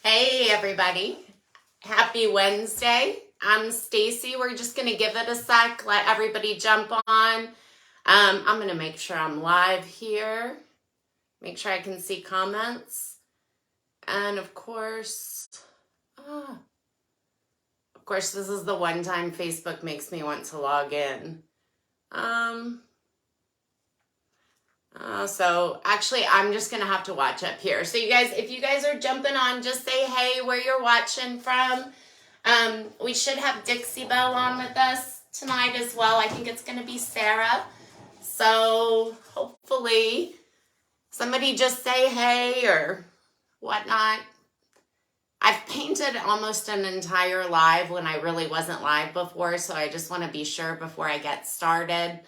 Hey everybody, happy Wednesday. I'm Stacy. We're just gonna give it a sec, let everybody jump on. I'm gonna make sure I'm live here, make sure I can see comments. And of course, this is the one time Facebook makes me want to log in. So actually, I'm just gonna have to watch up here. So you guys, if you guys are jumping on, just say hey, where you're watching from. We should have Dixie Belle on with us tonight as well. I think it's gonna be Sarah. So hopefully somebody just say hey or whatnot. I've painted almost an entire live when I really wasn't live before, so I just want to be sure before I get started.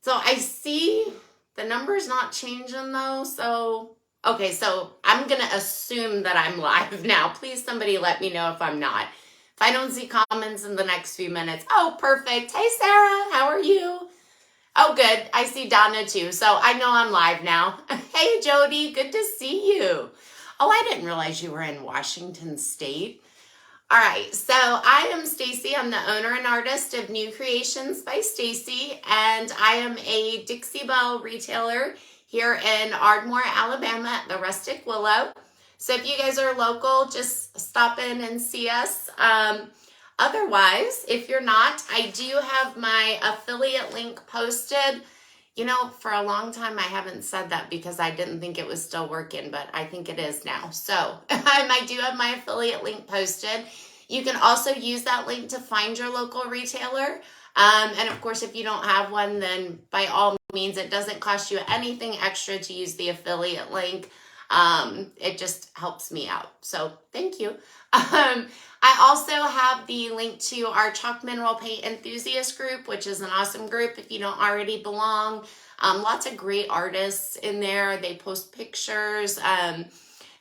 So I see the number's not changing though. So, okay, so I'm going to assume that I'm live now. Please, somebody let me know if I'm not. If I don't see comments in the next few minutes. Oh, perfect. Hey, Sarah, how are you? Oh, good. I see Donna too. So I know I'm live now. Hey, Jody, good to see you. Oh, I didn't realize you were in Washington State. All right, so I am Stacy. I'm the owner and artist of New Creations by Stacy, and I am a Dixie Belle retailer here in Ardmore, Alabama at the Rustic Willow. So if you guys are local, just stop in and see us. Otherwise, if you're not, I do have my affiliate link posted. You know, for a long time, I haven't said that because I didn't think it was still working, but I think it is now. So I do have my affiliate link posted. You can also use that link to find your local retailer. And of course, if you don't have one, then by all means, it doesn't cost you anything extra to use the affiliate link. It just helps me out. So thank you. I also have the link to our Chalk Mineral Paint Enthusiast group, which is an awesome group if you don't already belong. Lots of great artists in there. They post pictures.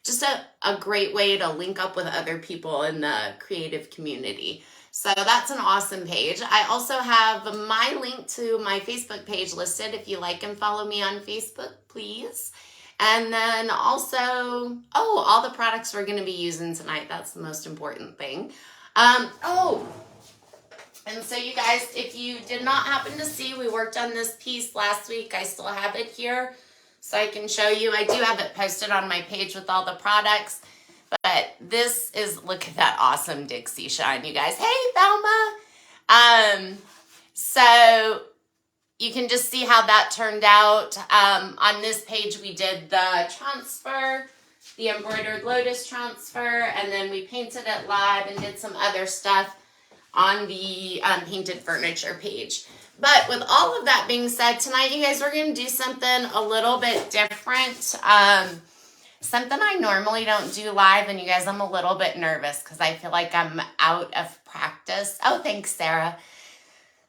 Just a great way to link up with other people in the creative community. So that's an awesome page. I also have my link to my Facebook page listed. If you like and follow me on Facebook, please. And then also, all the products we're going to be using tonight. That's the most important thing. And so you guys, if you did not happen to see, we worked on this piece last week. I still have it here so I can show you. I do have it posted on my page with all the products. But this is, look at that awesome Dixie shine, you guys. Hey, Thelma. So you can just see how that turned out. On this page, we did the transfer, the embroidered lotus transfer, and then we painted it live and did some other stuff on the painted furniture page. But with all of that being said, tonight, you guys, we're going to do something a little bit different. Something I normally don't do live, and you guys, I'm a little bit nervous because I feel like I'm out of practice. Oh, thanks, Sarah.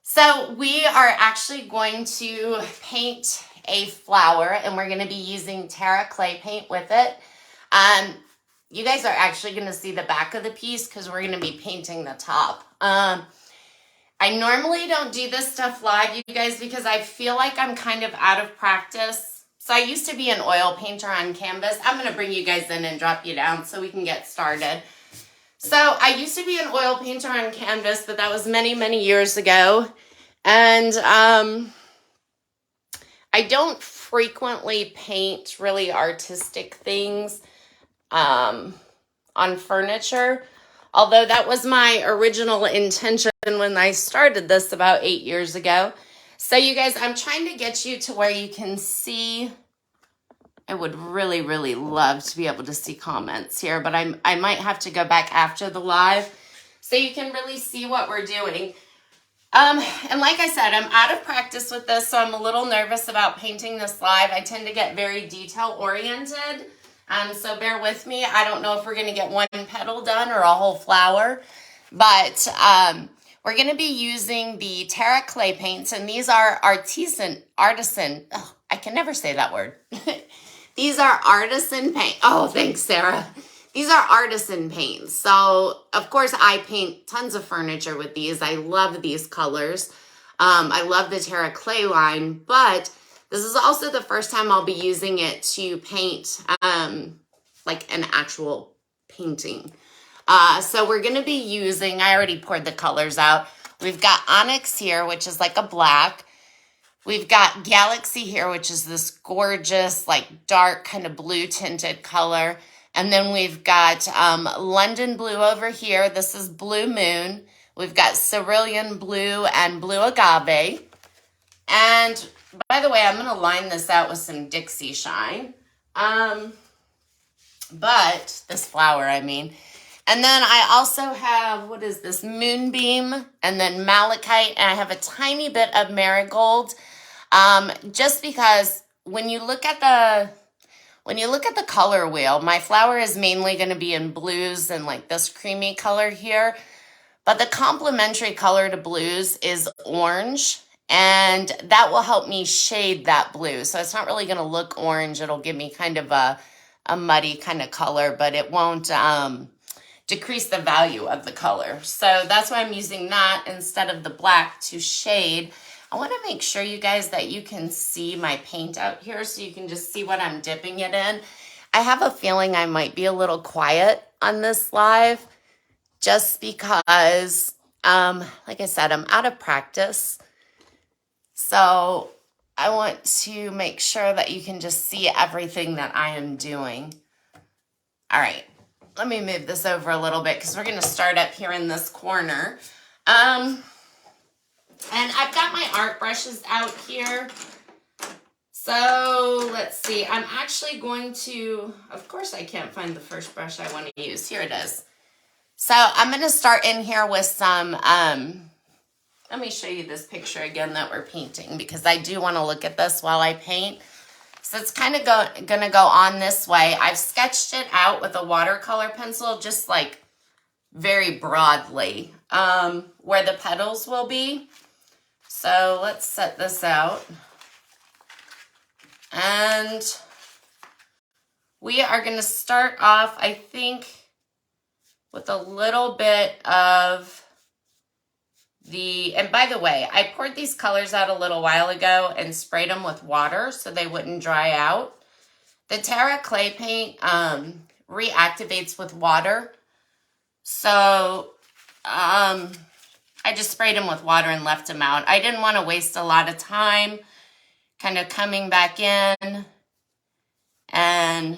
So we are actually going to paint a flower, and we're going to be using Terra clay paint with it. You guys are actually going to see the back of the piece because we're going to be painting the top. I normally don't do this stuff live, you guys, because I feel like I'm kind of out of practice. So I used to be an oil painter on canvas. I'm going to bring you guys in and drop you down so we can get started. So I used to be an oil painter on canvas, but that was many, many years ago. And I don't frequently paint really artistic things on furniture, although that was my original intention when I started this about 8 years ago. So you guys, I'm trying to get you to where you can see. I would really, really love to be able to see comments here, but I might have to go back after the live so you can really see what we're doing. And like I said, I'm out of practice with this, so I'm a little nervous about painting this live. I tend to get very detail oriented, so bear with me. I don't know if we're going to get one petal done or a whole flower, but we're going to be using the Terra clay paints, and these are artisan, I can never say that word. These are artisan paint. Oh, thanks, Sarah. These are artisan paints. So, of course, I paint tons of furniture with these. I love these colors. I love the Terra clay line, but this is also the first time I'll be using it to paint like an actual painting. So we're going to be using, I already poured the colors out. We've got Onyx here, which is like a black. We've got Galaxy here, which is this gorgeous, like dark kind of blue tinted color. And then we've got London Blue over here. This is Blue Moon. We've got Cerulean Blue and Blue Agave. And by the way, I'm going to line this out with some Dixie Shine. But this flower, I mean. And then I also have, what is this, Moonbeam, and then Malachite, and I have a tiny bit of Marigold. Just because when you look at the color wheel, my flower is mainly going to be in blues and like this creamy color here. But the complementary color to blues is orange, and that will help me shade that blue. So it's not really going to look orange. It'll give me kind of a muddy kind of color, but it won't decrease the value of the color. So that's why I'm using that instead of the black to shade. I want to make sure, you guys, that you can see my paint out here so you can just see what I'm dipping it in. I have a feeling I might be a little quiet on this live just because, like I said, I'm out of practice. So I want to make sure that you can just see everything that I am doing. All right, let me move this over a little bit because we're going to start up here in this corner. And I've got my art brushes out here. So let's see. I'm actually going to, of course I can't find the first brush I want to use. Here it is. So I'm going to start in here with some, let me show you this picture again that we're painting because I do want to look at this while I paint. So it's kind of going to go on this way. I've sketched it out with a watercolor pencil, just like very broadly, where the petals will be. So let's set this out. And we are going to start off, I think, with a little bit of the, and by the way, I poured these colors out a little while ago and sprayed them with water so they wouldn't dry out. The Terra clay paint reactivates with water. So, I just sprayed them with water and left them out. I didn't want to waste a lot of time kind of coming back in and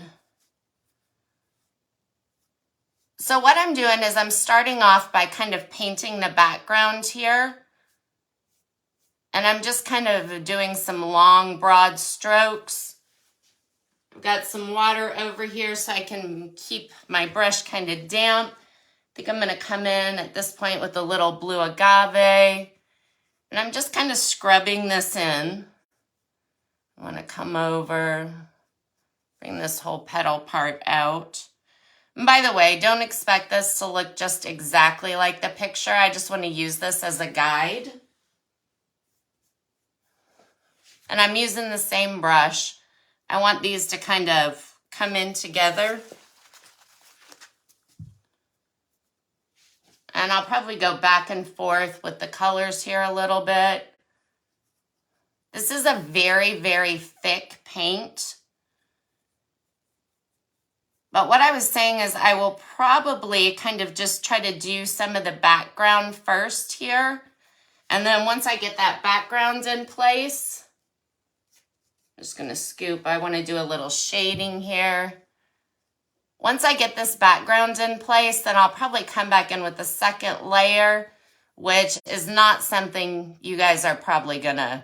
so what I'm doing is I'm starting off by kind of painting the background here. And I'm just kind of doing some long, broad strokes. I've got some water over here so I can keep my brush kind of damp. I think I'm going to come in at this point with a little blue agave. And I'm just kind of scrubbing this in. I want to come over, bring this whole petal part out. And by the way, don't expect this to look just exactly like the picture. I just want to use this as a guide. And I'm using the same brush. I want these to kind of come in together. And I'll probably go back and forth with the colors here a little bit. This is a very, very thick paint. But what I was saying is I will probably kind of just try to do some of the background first here. And then once I get that background in place, I'm just going to scoop. I want to do a little shading here. Once I get this background in place, then I'll probably come back in with the second layer, which is not something you guys are probably going to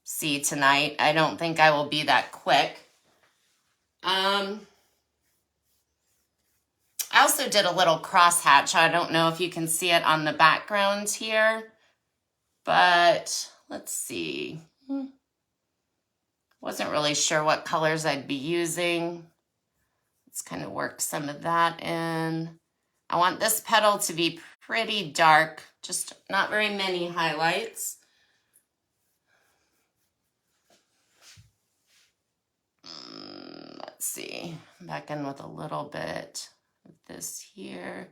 see tonight. I don't think I will be that quick. I also did a little crosshatch. I don't know if you can see it on the background here, but let's see. Wasn't really sure what colors I'd be using. Let's kind of work some of that in. I want this petal to be pretty dark, just not very many highlights. Let's see, back in with a little bit of this here.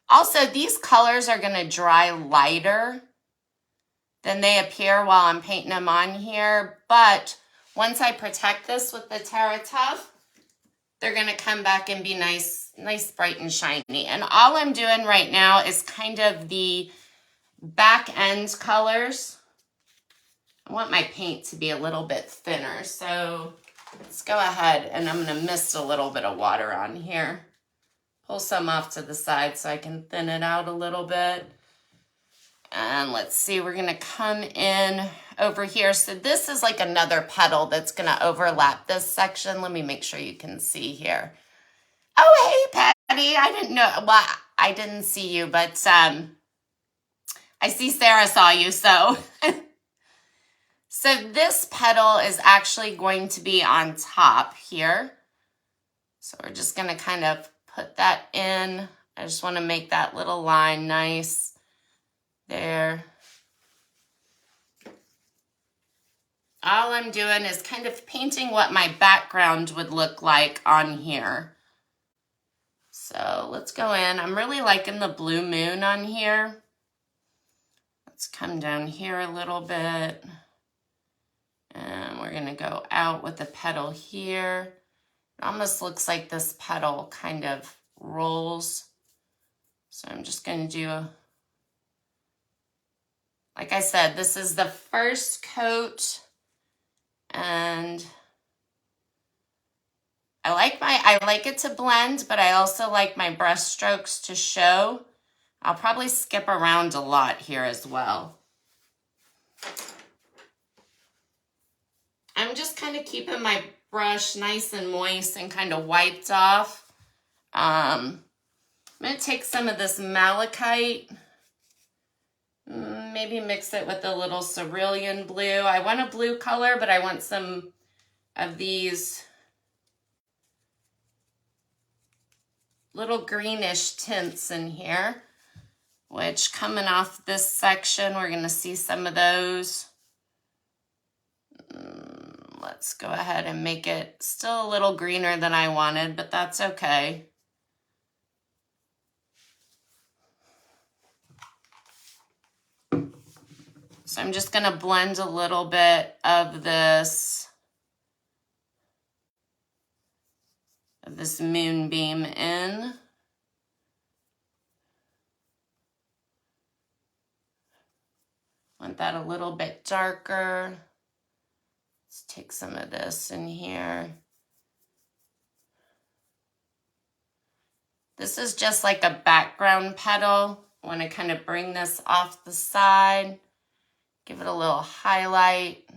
Also, these colors are going to dry lighter than they appear while I'm painting them on here, but once I protect this with the Terra Tough, they're gonna come back and be nice, bright and shiny. And all I'm doing right now is kind of the back end colors. I want my paint to be a little bit thinner, so let's go ahead and I'm gonna mist a little bit of water on here. Pull some off to the side so I can thin it out a little bit. And let's see, we're gonna come in over here. So this is like another petal that's gonna overlap this section. Let me make sure you can see here. Oh, hey, Patty, I didn't know, well, I didn't see you, but I see Sarah saw you, so. So this petal is actually going to be on top here. So we're just gonna kind of put that in. I just wanna make that little line nice there. All I'm doing is kind of painting what my background would look like on here. So let's go in. I'm really liking the blue moon on here. Let's come down here a little bit. And we're gonna go out with the petal here. It almost looks like this petal kind of rolls. So I'm just gonna do like I said, this is the first coat, and I like it to blend, but I also like my brush strokes to show. I'll probably skip around a lot here as well. I'm just kind of keeping my brush nice and moist and kind of wiped off. I'm going to take some of this malachite, maybe mix it with a little cerulean blue. I want a blue color, but I want some of these little greenish tints in here, which coming off this section, we're going to see some of those. Let's go ahead and make it still a little greener than I wanted, but that's okay. So I'm just going to blend a little bit of this moonbeam in. Want that a little bit darker. Let's take some of this in here. This is just like a background petal. I want to kind of bring this off the side. Give it a little highlight.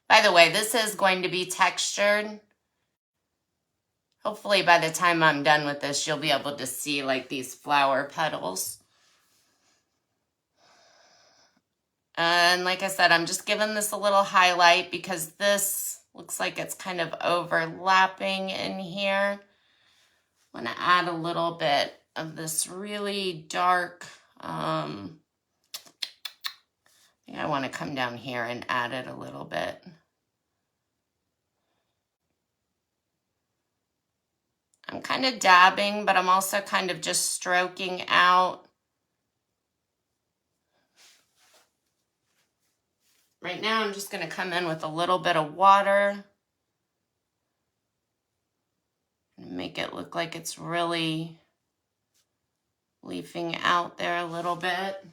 By the way, this is going to be textured. Hopefully by the time I'm done with this, you'll be able to see like these flower petals. And like I said, I'm just giving this a little highlight because this looks like it's kind of overlapping in here. I want to add a little bit of this really dark, I think I want to come down here and add it a little bit. I'm kind of dabbing, but I'm also kind of just stroking out. Right now, I'm just going to come in with a little bit of water and make it look like it's really leafing out there a little bit.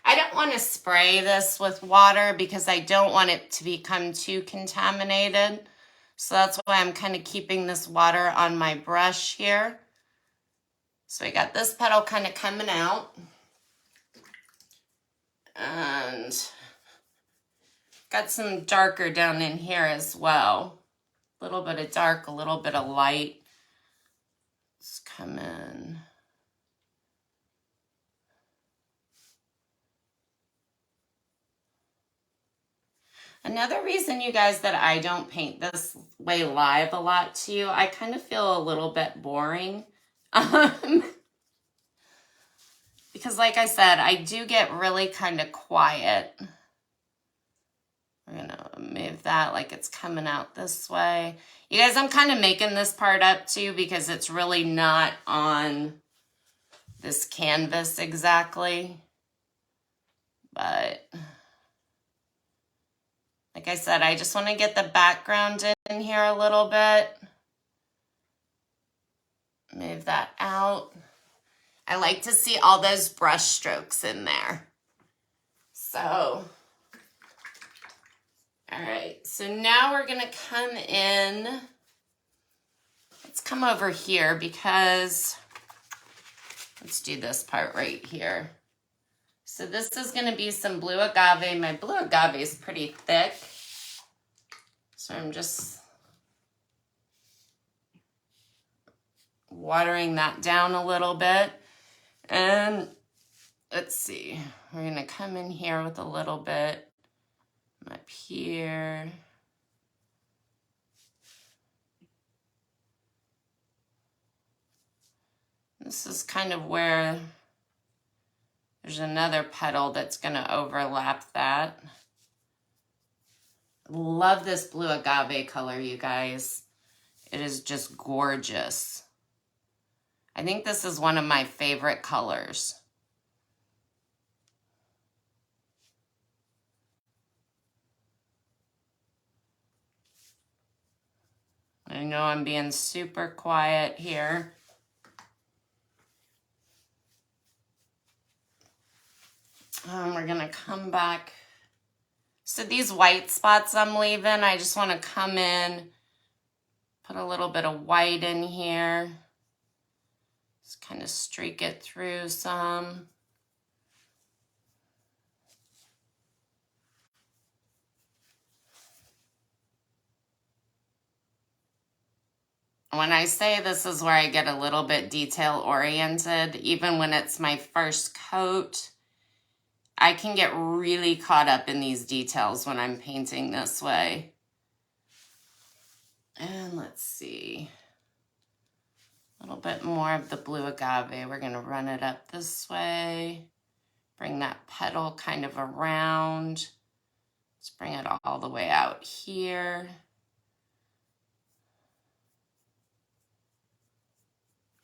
I don't want to spray this with water because I don't want it to become too contaminated. So that's why I'm kind of keeping this water on my brush here. So I got this petal kind of coming out. And got some darker down in here as well. A little bit of dark, a little bit of light. Let's come in. Another reason, you guys, that I don't paint this way live a lot to you, I kind of feel a little bit boring. Because like I said, I do get really kind of quiet. We're going to move that like it's coming out this way. You guys, I'm kind of making this part up too because it's really not on this canvas exactly. But like I said, I just want to get the background in here a little bit. move that out. I like to see all those brush strokes in there. So, all right, so now we're gonna come in. Let's come over here because let's do this part right here. So this is gonna be some blue agave. My blue agave is pretty thick. So I'm just watering that down a little bit. And let's see, we're gonna come in here with a little bit up here. This is kind of where there's another petal that's gonna overlap that. Love this blue agave color, you guys. It is just gorgeous. I think this is one of my favorite colors. I know I'm being super quiet here. We're gonna come back. So these white spots I'm leaving, I just wanna come in, put a little bit of white in here. Just kind of streak it through some. When I say this is where I get a little bit detail oriented, even when it's my first coat, I can get really caught up in these details when I'm painting this way. And let's see, a little bit more of the blue agave. We're gonna run it up this way, bring that petal kind of around. Let's bring it all the way out here.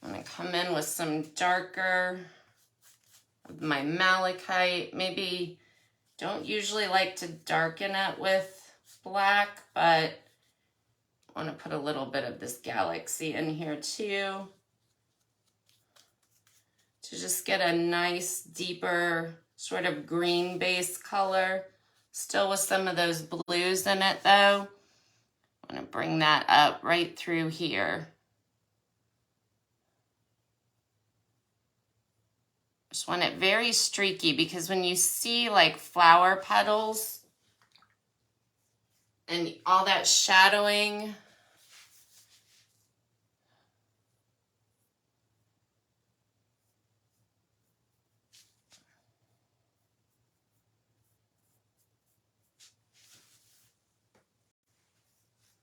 I'm gonna come in with some darker of my malachite. Maybe don't usually like to darken it with black, but I want to put a little bit of this galaxy in here too, to just get a nice deeper sort of green base color, still with some of those blues in it though. I'm gonna bring that up right through here. Just want it very streaky, because when you see like flower petals and all that shadowing,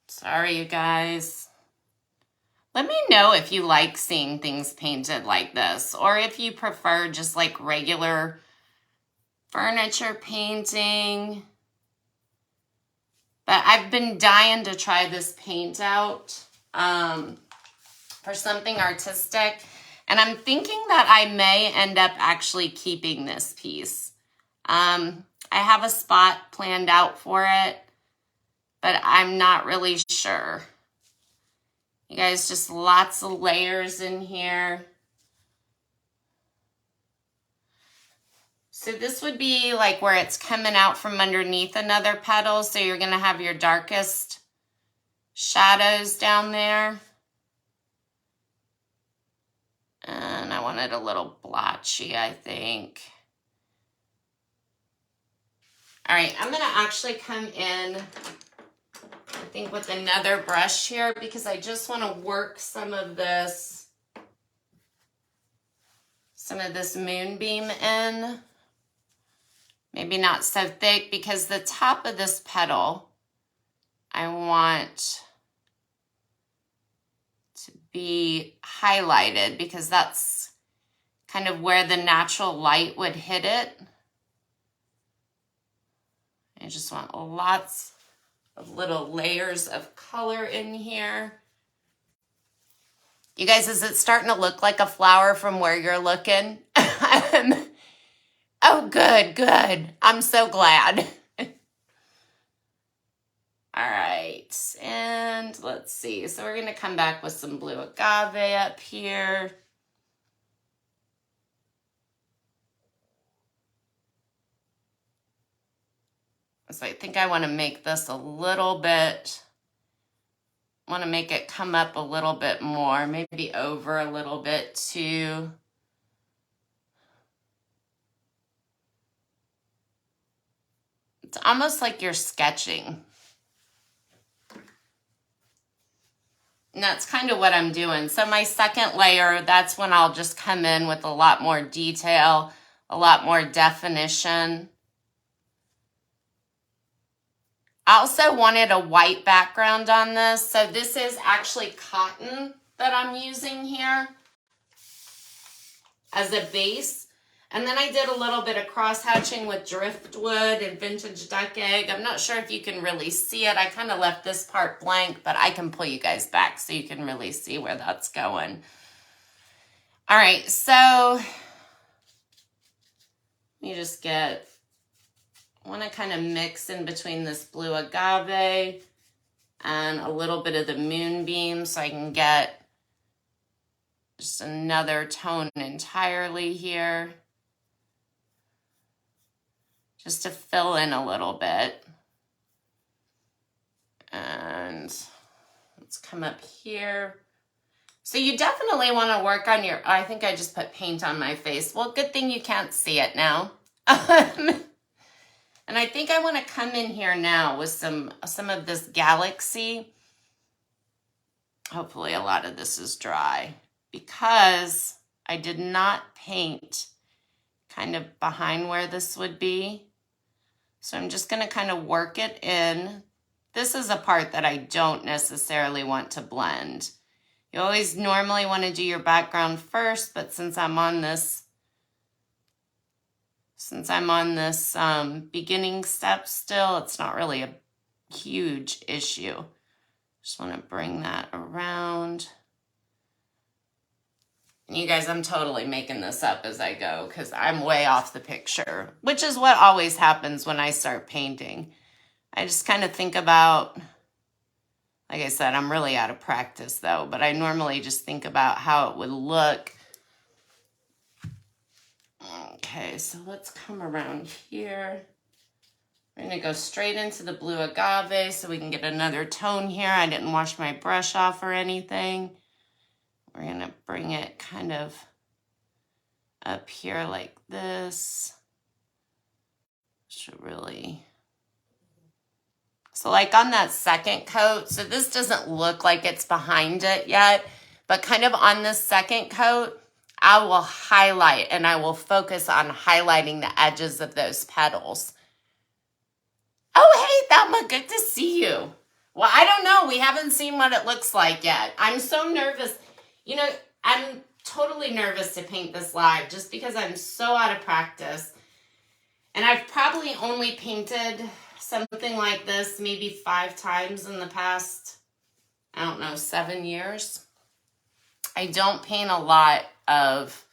sorry you guys. Let me know if you like seeing things painted like this, or if you prefer just like regular furniture painting. But I've been dying to try this paint out for something artistic. And I'm thinking that I may end up actually keeping this piece. I have a spot planned out for it, but I'm not really sure. You guys, just lots of layers in here. So this would be like where it's coming out from underneath another petal. So you're gonna have your darkest shadows down there. And I want it a little blotchy, I think. All right, I'm gonna actually come in, I think, with another brush here, because I just want to work some of this moonbeam in. Maybe not so thick, because the top of this petal I want to be highlighted, because that's kind of where the natural light would hit it. I just want lots of little layers of color in here. You guys, is it starting to look like a flower from where you're looking? Oh, good, good. I'm so glad. All right. and let's see. So we're going to come back with some blue agave up here. So I think I want to make this a little bit, want to make it come up a little bit more, maybe over a little bit too. It's almost like you're sketching. And that's kind of what I'm doing. So my second layer, that's when I'll just come in with a lot more detail, a lot more definition. I also wanted a white background on this. So this is actually cotton that I'm using here as a base. And then I did a little bit of cross-hatching with driftwood and vintage duck egg. I'm not sure if you can really see it. I kind of left this part blank, but I can pull you guys back so you can really see where that's going. All right, so let me just get, I want to kind of mix in between this blue agave and a little bit of the moonbeam so I can get just another tone entirely here. Just to fill in a little bit. And let's come up here. So you definitely want to work on your, I think I just put paint on my face. Well, good thing you can't see it now. And I think I want to come in here now with some of this galaxy. Hopefully a lot of this is dry because I did not paint kind of behind where this would be. So I'm just going to kind of work it in. This is a part that I don't necessarily want to blend. You always normally want to do your background first, but since I'm on this beginning step still, it's not really a huge issue. Just want to bring that around. And you guys, I'm totally making this up as I go because I'm way off the picture, which is what always happens when I start painting. I just kind of think about, like I said, I'm really out of practice though, but I normally just think about how it would look. Okay, so let's come around here. We're going to go straight into the blue agave so we can get another tone here. I didn't wash my brush off or anything. We're going to bring it kind of up here like this. Should really... So like on that second coat, so this doesn't look like it's behind it yet, but kind of on this second coat, I will highlight and I will focus on highlighting the edges of those petals. Oh, hey, Thelma, good to see you. Well, I don't know. We haven't seen what it looks like yet. I'm so nervous. You know, I'm totally nervous to paint this live just because I'm so out of practice. And I've probably only painted something like this maybe 5 times in the past, I don't know, 7 years. I don't paint a lot of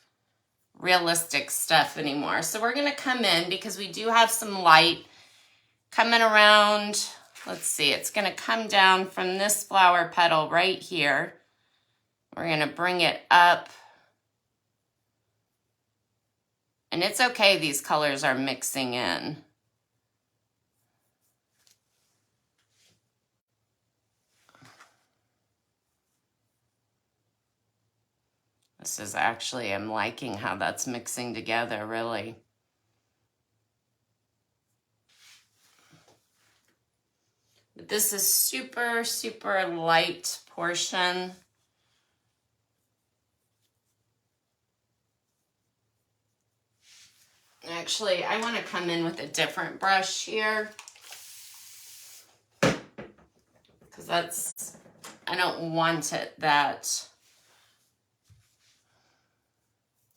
realistic stuff anymore. So we're going to come in because we do have some light coming around. Let's see, it's going to come down from this flower petal right here. We're going to bring it up. And it's okay, these colors are mixing in. This is actually, I'm liking how that's mixing together, really. This is super, super light portion. Actually, I want to come in with a different brush here. Because that's, I don't want it that,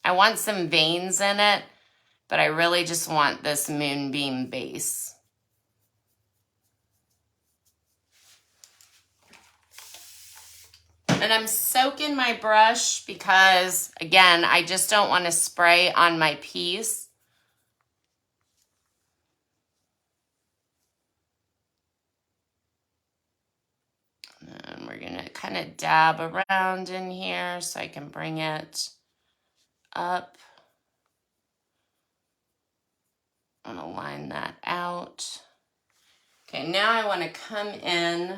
I want some veins in it, but I really just want this moonbeam base. And I'm soaking my brush because, again, I just don't want to spray on my piece. And we're going to kind of dab around in here so I can bring it up. I'm going to line that out. Okay, now I want to come in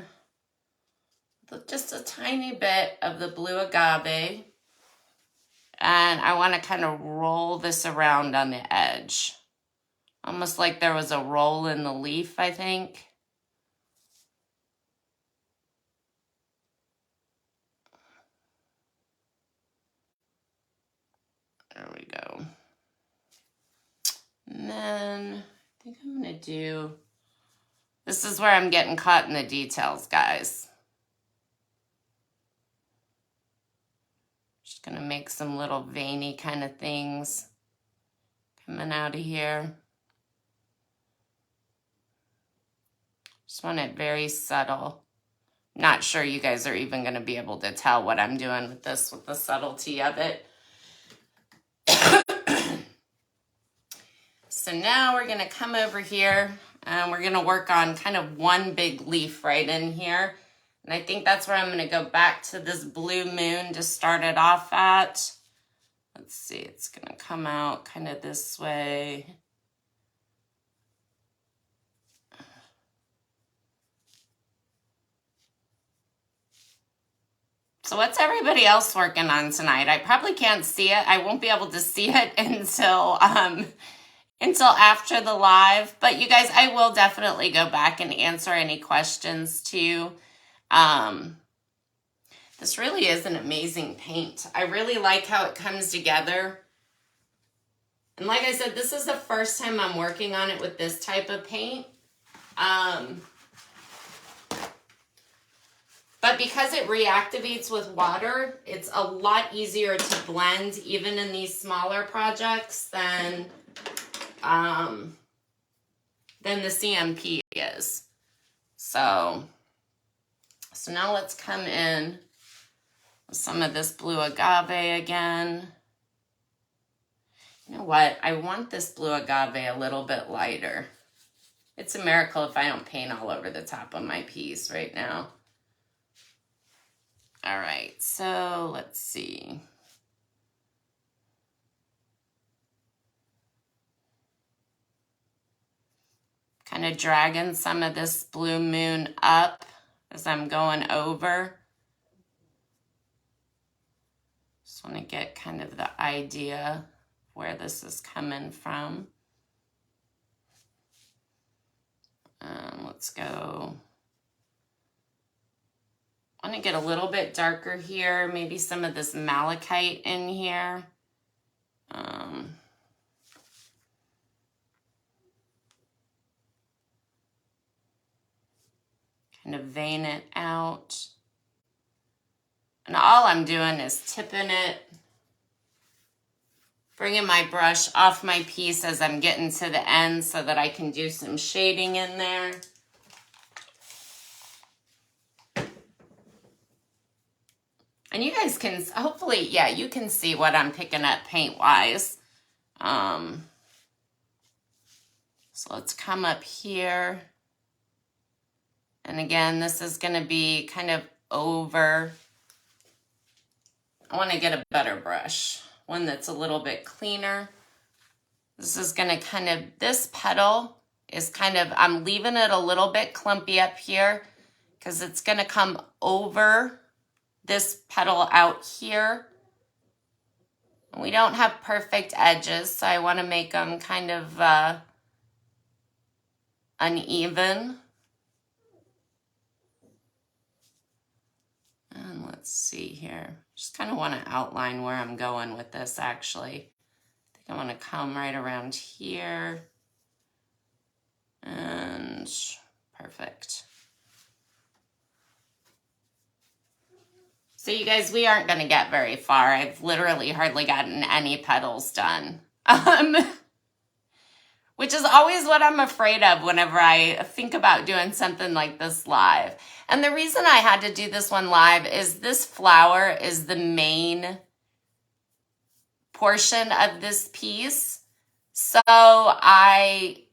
with just a tiny bit of the blue agave. And I want to kind of roll this around on the edge. Almost like there was a roll in the leaf, I think. There we go. And then I think I'm going to do... This is where I'm getting caught in the details, guys. Just going to make some little veiny kind of things coming out of here. Just want it very subtle. Not sure you guys are even going to be able to tell what I'm doing with this, with the subtlety of it. So now we're going to come over here and we're going to work on kind of one big leaf right in here. And I think that's where I'm going to go back to this blue moon to start it off at. Let's see, it's going to come out kind of this way. So what's everybody else working on tonight? I probably can't see it. I won't be able to see it until after the live. But you guys, I will definitely go back and answer any questions too. This really is an amazing paint. I really like how it comes together. And like I said, this is the first time I'm working on it with this type of paint. But because it reactivates with water, it's a lot easier to blend even in these smaller projects than the CMP is. So now let's come in with some of this blue agave again. You know what? I want this blue agave a little bit lighter. It's a miracle if I don't paint all over the top of my piece right now. All right, so let's see. Kind of dragging some of this blue moon up as I'm going over. Just want to get kind of the idea where this is coming from. Let's go. I want to get a little bit darker here, maybe some of this malachite in here. Kind of vein it out. And all I'm doing is tipping it, bringing my brush off my piece as I'm getting to the end so that I can do some shading in there. And you guys can, hopefully, yeah, you can see what I'm picking up paint-wise. So let's come up here. And again, this is going to be kind of over. I want to get a better brush, one that's a little bit cleaner. This is going to kind of, this petal is kind of, I'm leaving it a little bit clumpy up here because it's going to come over this petal out here. We don't have perfect edges, so I want to make them kind of uneven. And let's see here. Just kind of want to outline where I'm going with this, actually. I think I want to come right around here. And perfect. So you guys, we aren't going to get very far. I've literally hardly gotten any petals done. Which is always what I'm afraid of whenever I think about doing something like this live. And the reason I had to do this one live is this flower is the main portion of this piece. So I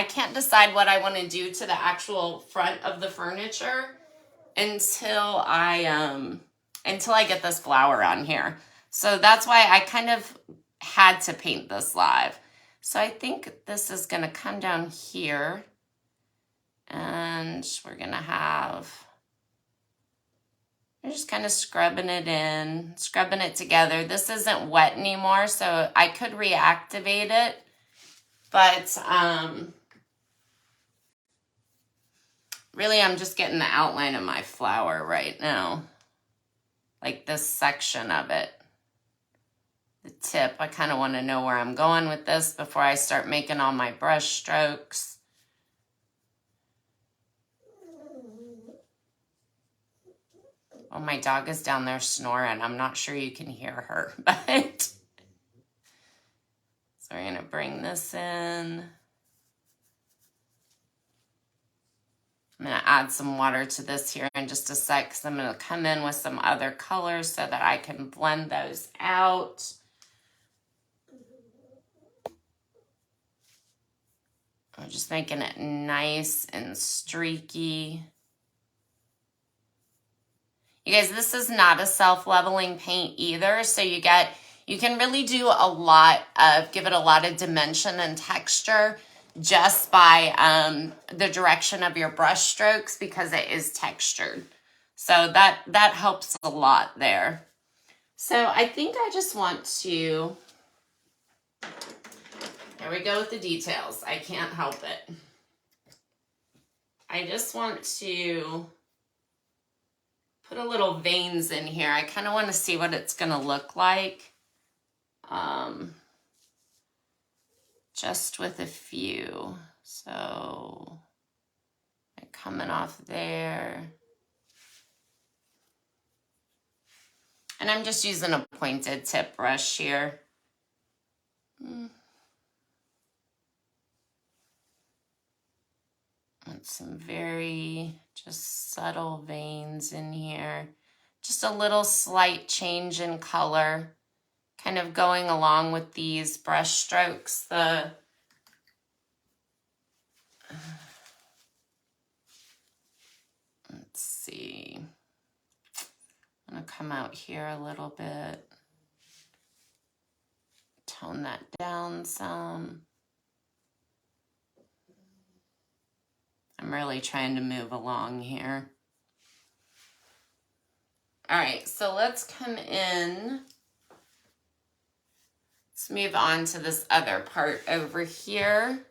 can't decide what I want to do to the actual front of the furniture until I get this flower on here. So that's why I kind of had to paint this live. So I think this is gonna come down here, and we're just kind of scrubbing it together. This isn't wet anymore, so I could reactivate it, but really I'm just getting the outline of my flower right now, like this section of it. The tip, I kind of want to know where I'm going with this before I start making all my brush strokes. Oh, my dog is down there snoring. I'm not sure you can hear her, but so we're going to bring this in. I'm going to add some water to this here in just a sec, because I'm going to come in with some other colors so that I can blend those out. I'm just making it nice and streaky. You guys, this is not a self-leveling paint either, so you can really do give it a lot of dimension and texture just by the direction of your brush strokes, because it is textured. So that helps a lot there. So I think I just want to, there we go with the details. I can't help it. I just want to put a little veins in here. I kind of want to see what it's going to look like. Just with a few. So, like coming off there. And I'm just using a pointed tip brush here. And some very just subtle veins in here. Just a little slight change in color, kind of going along with these brush strokes. Let's see. I'm gonna come out here a little bit, tone that down some. I'm really trying to move along here. All right, so let's come in. Let's move on to this other part over here.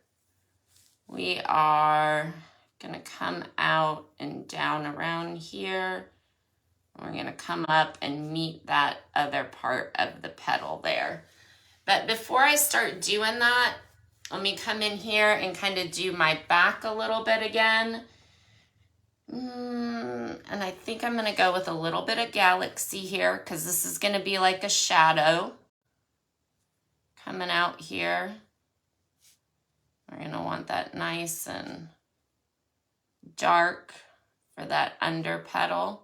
We are gonna come out and down around here. We're gonna come up and meet that other part of the petal there. But before I start doing that, let me come in here and kind of do my back a little bit again. And I think I'm gonna go with a little bit of Galaxy here, because this is gonna be like a shadow coming out here. We're gonna want that nice and dark for that under petal.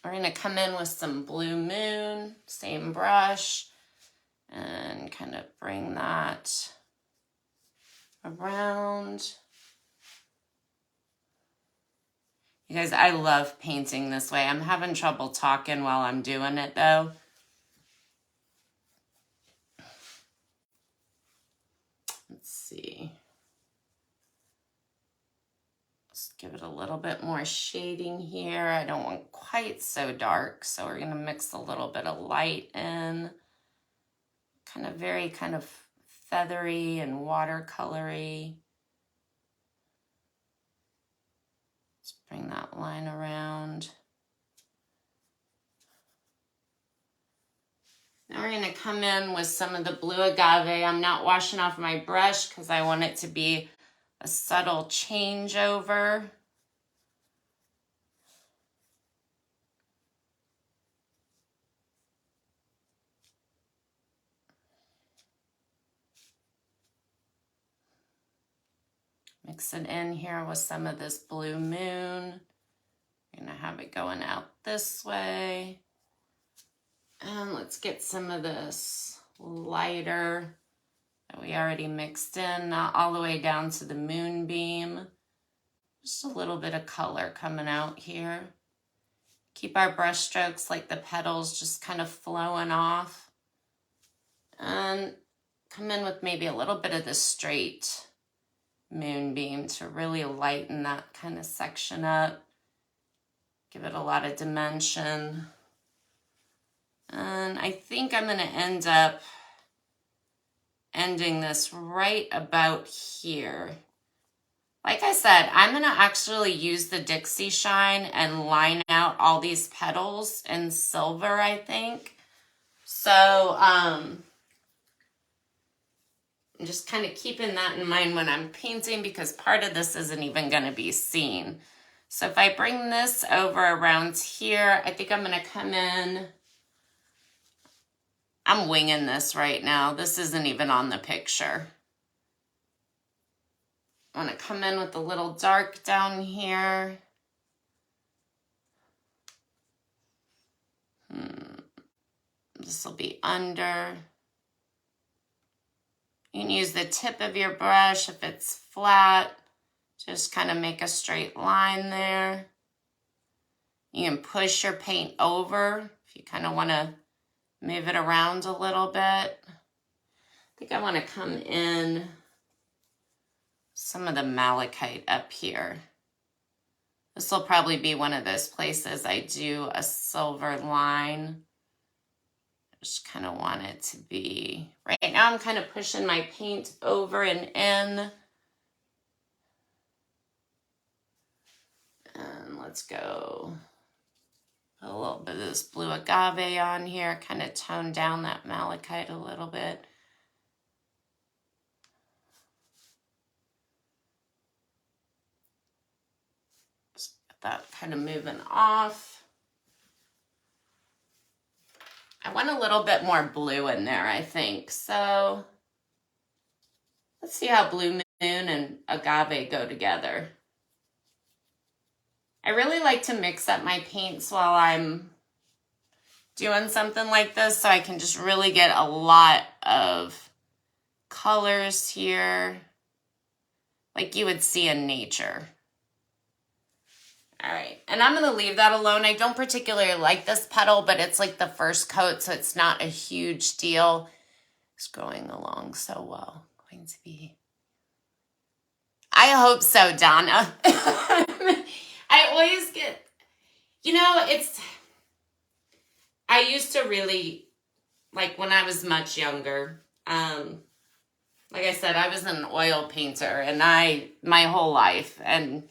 We're gonna come in with some Blue Moon, same brush, and kind of bring that around. You guys, I love painting this way. I'm having trouble talking while I'm doing it though. Let's see. Let's give it a little bit more shading here. I don't want quite so dark, so we're gonna mix a little bit of light in. Very kind of feathery and watercolory. Let's bring that line around. Now we're gonna come in with some of the blue agave. I'm not washing off my brush because I want it to be a subtle changeover. Mix it in here with some of this Blue Moon. I'm gonna have it going out this way. And let's get some of this lighter that we already mixed in, not all the way down to the moonbeam. Just a little bit of color coming out here. Keep our brush strokes like the petals just kind of flowing off. And come in with maybe a little bit of the straight moonbeam to really lighten that kind of section up. Give it a lot of dimension. And I think I'm going to end up ending this right about here. Like I said, I'm going to actually use the Dixie Shine and line out all these petals in silver, I think. So, I'm just kind of keeping that in mind when I'm painting because part of this isn't even going to be seen. So if I bring this over around here, I think I'm going to come in. I'm winging this right now. This isn't even on the picture. I want to come in with a little dark down here. This will be under. You can use the tip of your brush if it's flat. Just kind of make a straight line there. You can push your paint over if you kind of want to move it around a little bit. I think I want to come in some of the malachite up here. This will probably be one of those places I do a silver line. Just kind of want it to be. Right now I'm kind of pushing my paint over and in. And let's go a little bit of this blue agave on here, kind of tone down that malachite a little bit. Just get that kind of moving off. I want a little bit more blue in there, I think. So let's see how blue moon and agave go together. I really like to mix up my paints while I'm doing something like this so I can just really get a lot of colors here like you would see in nature. All right, and I'm gonna leave that alone. I don't particularly like this petal, but it's like the first coat, so it's not a huge deal. It's going along so well. Going to be. I hope so, Donna. I always get, you know, I used to really, like when I was much younger, like I said, I was an oil painter and my whole life, and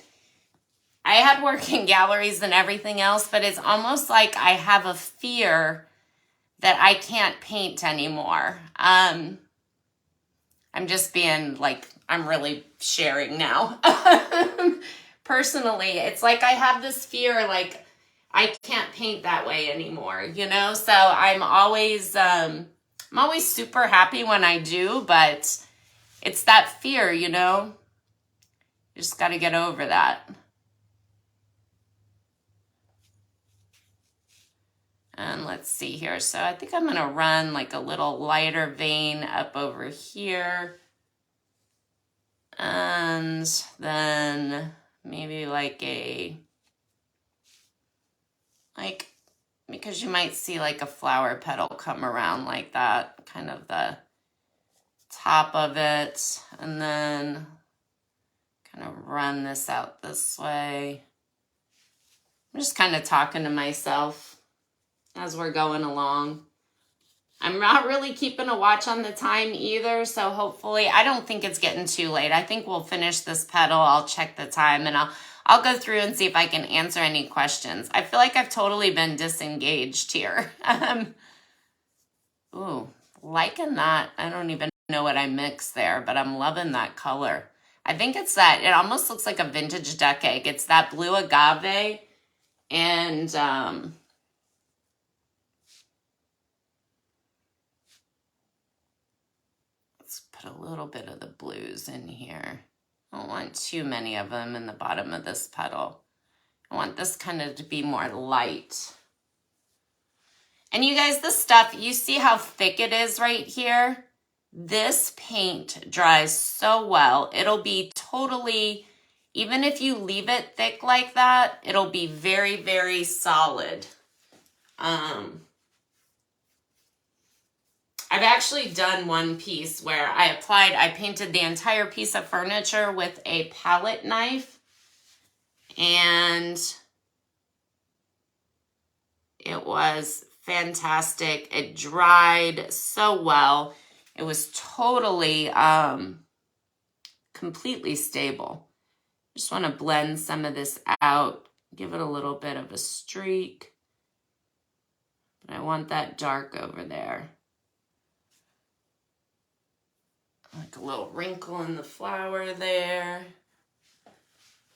I had work in galleries and everything else, but it's almost like I have a fear that I can't paint anymore. I'm just being like, I'm really sharing now. Personally, it's like I have this fear, like I can't paint that way anymore, you know? So I'm always super happy when I do, but it's that fear, you know? You just got to get over that. And let's see here. So I think I'm going to run like a little lighter vein up over here. And then maybe because you might see like a flower petal come around like that, kind of the top of it. And then kind of run this out this way. I'm just kind of talking to myself as we're going along. I'm not really keeping a watch on the time either, so hopefully, I don't think it's getting too late. I think we'll finish this petal. I'll check the time and I'll go through and see if I can answer any questions. I feel like I've totally been disengaged here. Ooh, liking that. I don't even know what I mixed there, but I'm loving that color. I think it's that, it almost looks like a vintage duck egg. It's that blue agave and put a little bit of the blues in here. I don't want too many of them in the bottom of this petal. I want this kind of to be more light. And you guys, this stuff, you see how thick it is right here? This paint dries so well. It'll be totally even if you leave it thick like that, it'll be very, very solid. I've actually done one piece where I painted the entire piece of furniture with a palette knife, and it was fantastic. It dried so well. It was totally completely stable. Just want to blend some of this out, give it a little bit of a streak. But I want that dark over there. Like a little wrinkle in the flower there.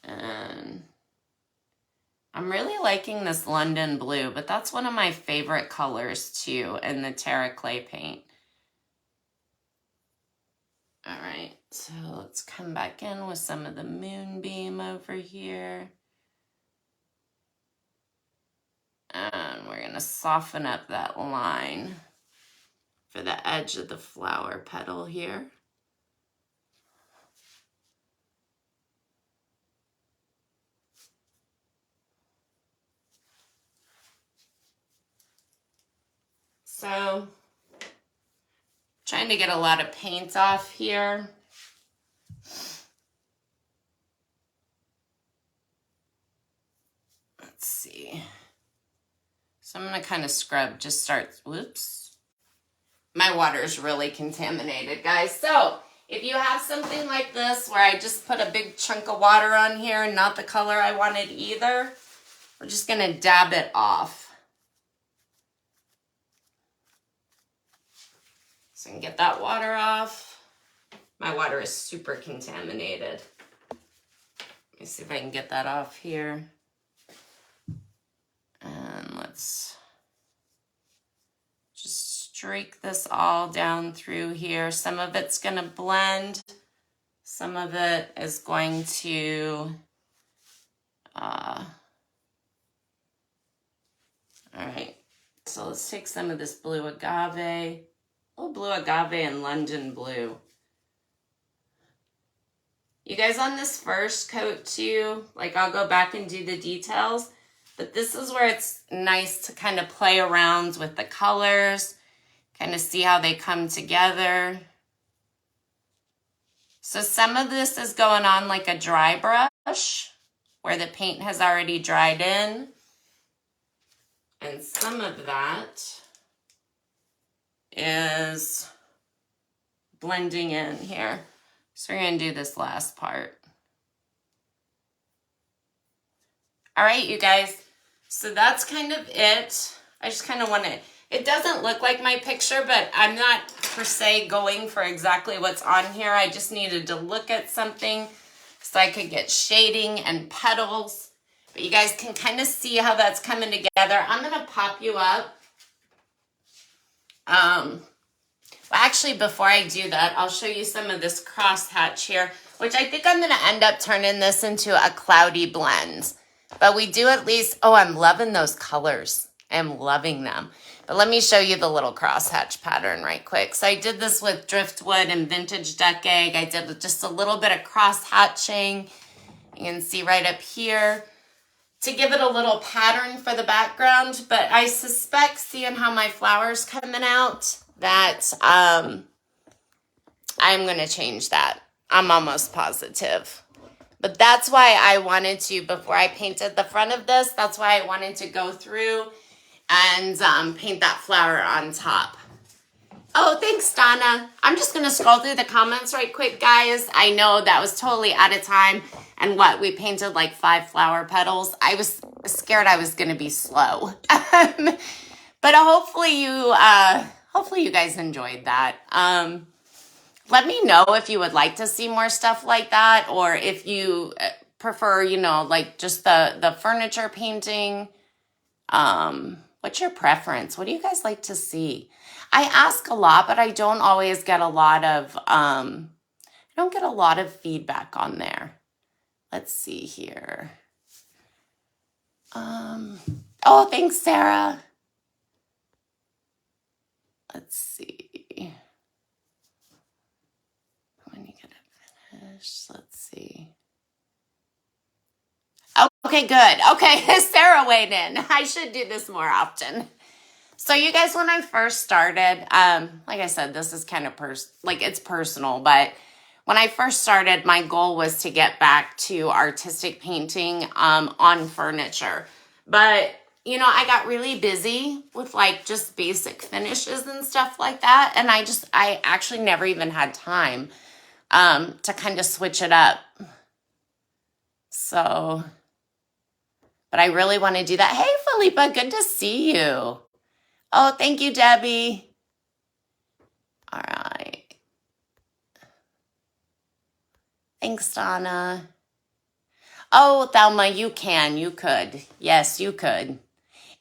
And I'm really liking this London blue, but that's one of my favorite colors too in the Terra clay paint. All right, so let's come back in with some of the moonbeam over here. And we're gonna soften up that line for the edge of the flower petal here. So, trying to get a lot of paint off here. Let's see. So I'm going to kind of scrub, just start, whoops. My water's really contaminated, guys. So, if you have something like this where I just put a big chunk of water on here and not the color I wanted either, we're just going to dab it off. So I can get that water off. My water is super contaminated. Let me see if I can get that off here. And let's just streak this all down through here. Some of it's going to blend. Some of it is going to, all right. So let's take some of this blue agave. Oh, blue agave and London blue. You guys, on this first coat too, like I'll go back and do the details, but this is where it's nice to kind of play around with the colors, kind of see how they come together. So some of this is going on like a dry brush where the paint has already dried in. And some of that is blending in here. So we're going to do this last part. All right, you guys. So that's kind of it. I just kind of want to, it doesn't look like my picture, but I'm not per se going for exactly what's on here. I just needed to look at something so I could get shading and petals. But you guys can kind of see how that's coming together. I'm going to pop you up. Well, actually, before I do that, I'll show you some of this crosshatch here, which I think I'm going to end up turning this into a cloudy blend. But we do at least, oh, I'm loving those colors. I'm loving them. But let me show you the little crosshatch pattern right quick. So I did this with driftwood and vintage duck egg. I did just a little bit of crosshatching. You can see right up here to give it a little pattern for the background. But I suspect, seeing how my flower's coming out, that I'm going to change that. I'm almost positive. But that's why I wanted to, before I painted the front of this, that's why I wanted to go through and paint that flower on top. Oh, thanks, Donna. I'm just going to scroll through the comments right quick, guys. I know that was totally out of time. And what, we painted like 5 flower petals. I was scared I was going to be slow. But hopefully you guys enjoyed that. Let me know if you would like to see more stuff like that, or if you prefer, you know, like just the furniture painting. What's your preference? What do you guys like to see? I ask a lot, but I don't always get a lot of, I don't get a lot of feedback on there. Let's see here. Oh, thanks, Sarah. Let's see. When you get it finished, let's see. Okay, good. Okay, Sarah weighed in. I should do this more often. So you guys, when I first started, like I said, this is kind of it's personal, but when I first started, my goal was to get back to artistic painting on furniture. But, I got really busy with like just basic finishes and stuff like that. And I actually never even had time to kind of switch it up. So, but I really want to do that. Hey, Felipa, good to see you. Oh, thank you, Debbie. All right. Thanks, Donna. Oh, Thelma, you could. Yes, you could.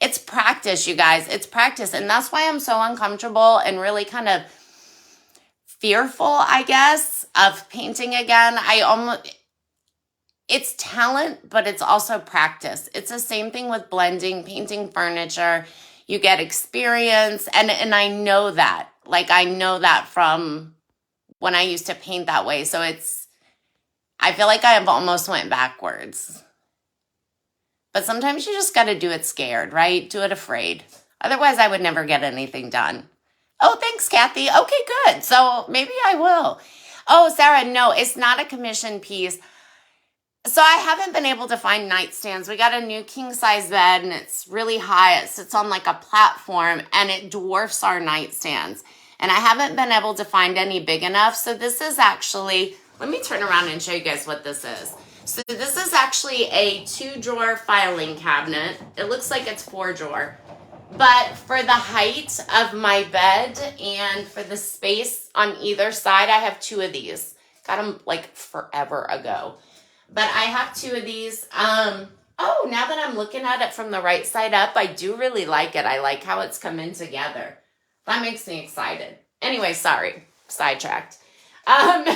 It's practice, you guys. It's practice. And that's why I'm so uncomfortable and really kind of fearful, I guess, of painting again. It's talent, but it's also practice. It's the same thing with blending, painting furniture. You get experience, and I know that. Like, I know that from when I used to paint that way. So I feel like I have almost went backwards. But sometimes you just got to do it scared, right? Do it afraid. Otherwise, I would never get anything done. Oh, thanks, Kathy. Okay, good. So maybe I will. Oh, Sarah, no, it's not a commission piece. So I haven't been able to find nightstands. We got a new king size bed and it's really high. It sits on like a platform and it dwarfs our nightstands. And I haven't been able to find any big enough. So this is actually, let me turn around and show you guys what this is. So this is actually a 2-drawer filing cabinet. It looks like it's 4-drawer. But for the height of my bed and for the space on either side, I have 2 of these. Got them like forever ago. But I have 2 of these. Oh, now that I'm looking at it from the right side up, I do really like it. I like how it's coming together. That makes me excited. Anyway, sorry. Sidetracked. I'm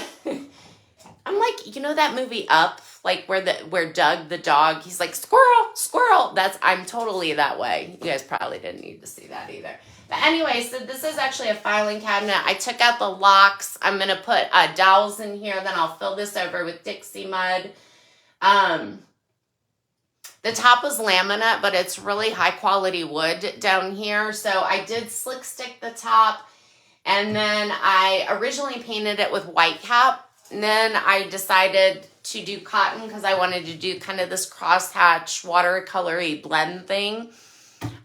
like, that movie Up? Like where Doug the dog, he's like, squirrel, squirrel. I'm totally that way. You guys probably didn't need to see that either. But anyway, so this is actually a filing cabinet. I took out the locks. I'm going to put dowels in here. Then I'll fill this over with Dixie mud. The top was laminate, but it's really high quality wood down here. So I did slick stick the top. And then I originally painted it with white cap. And then I decided to do cotton because I wanted to do kind of this crosshatch watercolory blend thing.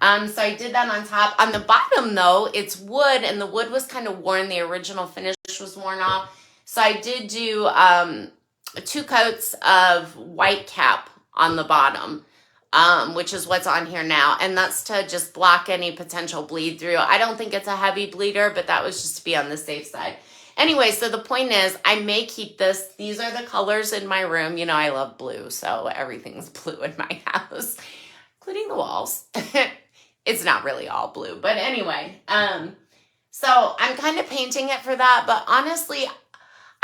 So I did that on top. On the bottom, though, it's wood, and the wood was kind of worn. The original finish was worn off. So I did do 2 coats of white cap on the bottom, which is what's on here now. And that's to just block any potential bleed through. I don't think it's a heavy bleeder, but that was just to be on the safe side. Anyway, so the point is, I may keep this. These are the colors in my room. I love blue, so everything's blue in my house, including the walls. It's not really all blue, but anyway. So I'm kind of painting it for that, but honestly,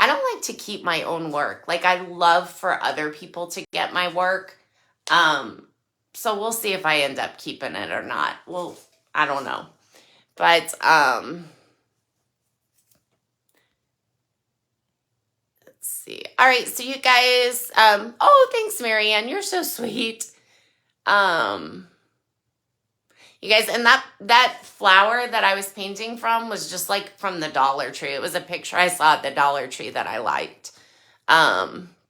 I don't like to keep my own work. Like, I love for other people to get my work. So we'll see if I end up keeping it or not. Well, I don't know. But, see. All right, so you guys, oh, thanks, Marianne. You're so sweet. You guys, and that flower that I was painting from was just like from the Dollar Tree. It was a picture I saw at the Dollar Tree that I liked.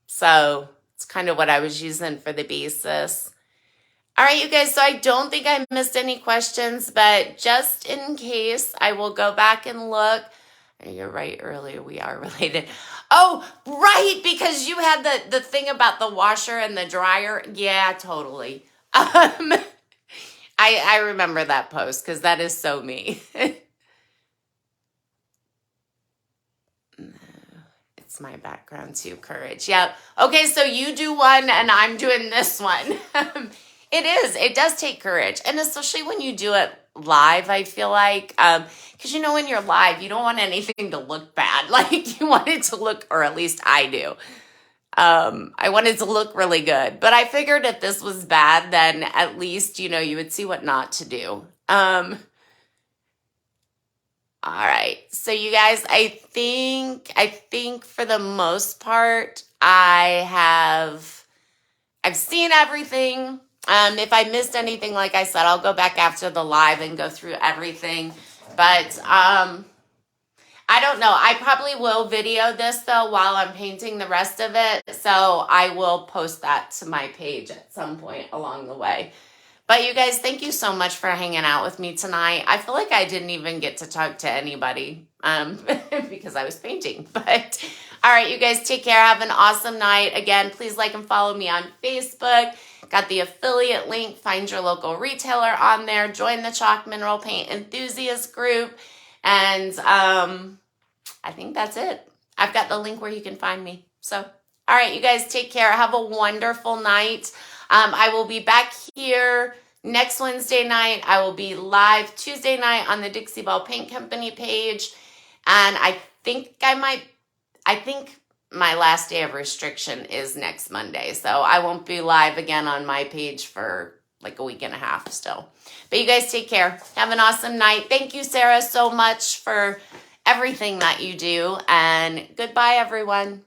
So it's kind of what I was using for the basis. All right, you guys, so I don't think I missed any questions, but just in case, I will go back and look. You're right, earlier we are related. Oh, right, because you had the thing about the washer and the dryer. Yeah, totally. I remember that post because that is so me. It's my background too, courage. Yeah. Okay, so you do one and I'm doing this one. It does take courage. And especially when you do it live, I feel like, because when you're live, you don't want anything to look bad. Like, you want it to look, or at least I do. I wanted to look really good, but I figured if this was bad, then at least, you would see what not to do. All right. So you guys, I think for the most part, I I've seen everything. If I missed anything, like I said, I'll go back after the live and go through everything. But I don't know. I probably will video this though while I'm painting the rest of it. So I will post that to my page at some point along the way. But you guys, thank you so much for hanging out with me tonight. I feel like I didn't even get to talk to anybody because I was painting. But all right, you guys take care. Have an awesome night. Again, please like and follow me on Facebook. Got the affiliate link. Find your local retailer on there. Join the Chalk Mineral Paint Enthusiast group. And I think that's it. I've got the link where you can find me. So, all right, you guys take care. Have a wonderful night. I will be back here next Wednesday night. I will be live Tuesday night on the Dixie Belle Paint Company page. And I think my last day of restriction is next Monday. So I won't be live again on my page for like a week and a half still. But you guys take care. Have an awesome night. Thank you, Sarah, so much for everything that you do. And goodbye, everyone.